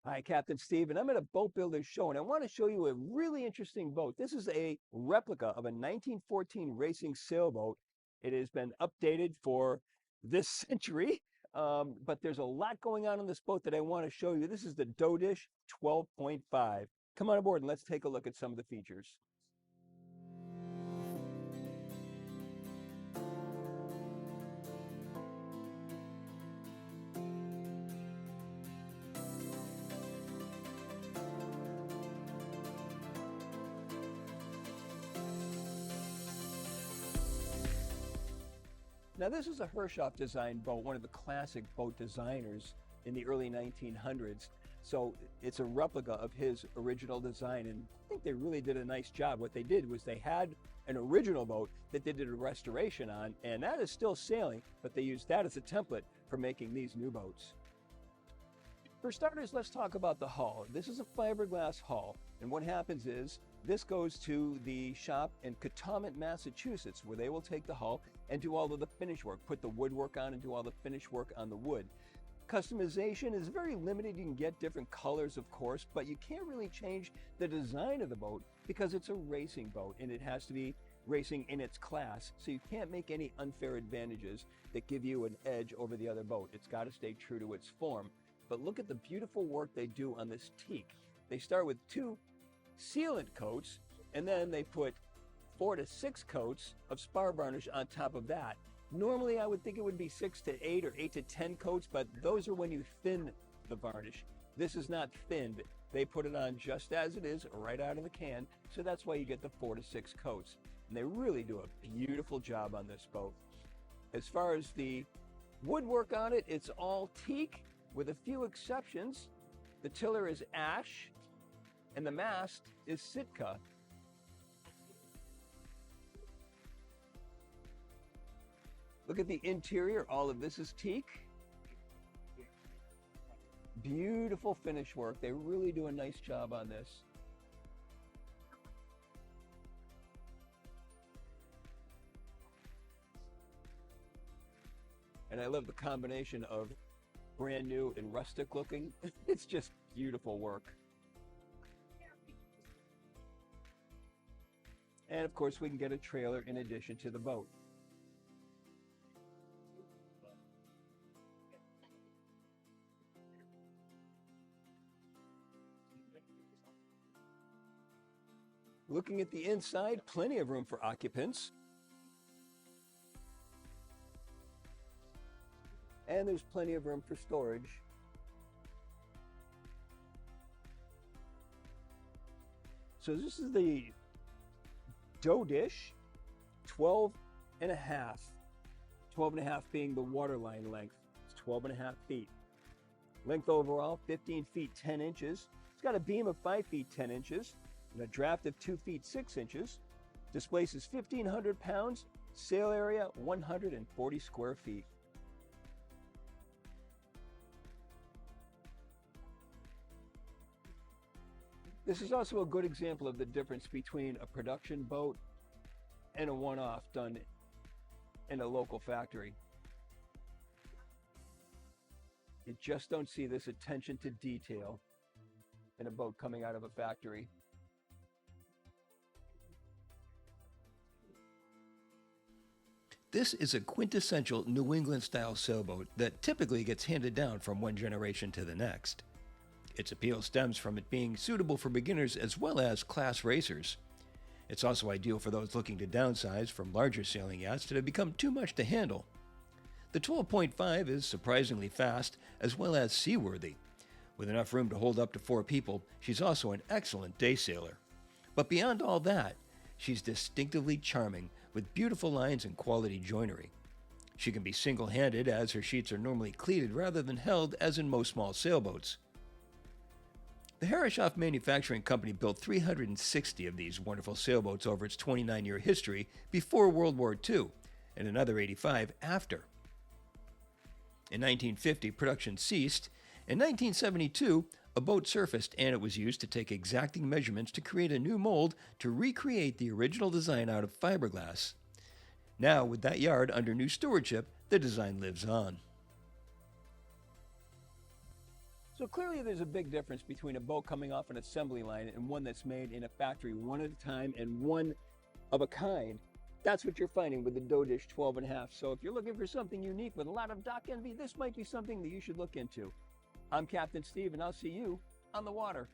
Hi, Captain Steve, and I'm at a boat builder's show, and I want to show you a really interesting boat. This is a replica of a 1914 racing sailboat. It has been updated for this century, but there's a lot going on in this boat that I want to show you. This is the Doughdish 12.5. Come on aboard and let's take a look at some of the features. Now, this is a Hershoff designed boat, one of the classic boat designers in the early 1900s. So it's a replica of his original design, and I think they really did a nice job. What they did was they had an original boat that they did a restoration on, and that is still sailing, but they used that as a template for making these new boats. For starters, let's talk about the hull. This is a fiberglass hull, and what happens is this goes to the shop in Catawba, Massachusetts, where they will take the hull and do all of the finish work, put the woodwork on and do all the finish work on the wood. Customization is very limited. You can get different colors, of course, but you can't really change the design of the boat because it's a racing boat and it has to be racing in its class. So you can't make any unfair advantages that give you an edge over the other boat. It's got to stay true to its form. But look at the beautiful work they do on this teak. They start with 2 sealant coats, and then they put 4 to 6 coats of spar varnish on top of that. Normally, I would think it would be 6 to 8 or 8 to 10 coats, but those are when you thin the varnish. This is not thinned. They put it on just as it is, right out of the can, so that's why you get the 4 to 6 coats. And they really do a beautiful job on this boat. As far as the woodwork on it, it's all teak with a few exceptions. The tiller is ash, and the mast is Sitka. Look at the interior. All of this is teak. Beautiful finish work. They really do a nice job on this. And I love the combination of brand new and rustic looking. It's just beautiful work. And of course, we can get a trailer in addition to the boat. Looking at the inside, plenty of room for occupants. And there's plenty of room for storage. So this is the Doughdish 12 and a half. 12 and a half being the waterline length. It's 12 and a half feet. Length overall, 15 feet 10 inches. It's got a beam of 5 feet 10 inches and a draft of 2 feet 6 inches. Displaces 1,500 pounds. Sail area, 140 square feet. This is also a good example of the difference between a production boat and a one-off done in a local factory. You just don't see this attention to detail in a boat coming out of a factory. This is a quintessential New England-style sailboat that typically gets handed down from one generation to the next. Its appeal stems from it being suitable for beginners as well as class racers. It's also ideal for those looking to downsize from larger sailing yachts that have become too much to handle. The 12.5 is surprisingly fast as well as seaworthy. With enough room to hold up to 4 people, she's also an excellent day sailor. But beyond all that, she's distinctively charming with beautiful lines and quality joinery. She can be single-handed as her sheets are normally cleated rather than held as in most small sailboats. The Hershoff Manufacturing Company built 360 of these wonderful sailboats over its 29-year history before World War II, and another 85 after. In 1950, production ceased. In 1972, a boat surfaced and it was used to take exacting measurements to create a new mold to recreate the original design out of fiberglass. Now, with that yard under new stewardship, the design lives on. So clearly there's a big difference between a boat coming off an assembly line and one that's made in a factory one at a time and one of a kind. That's what you're finding with the Doughdish 12.5. So if you're looking for something unique with a lot of dock envy, this might be something that you should look into. I'm Captain Steve, and I'll see you on the water.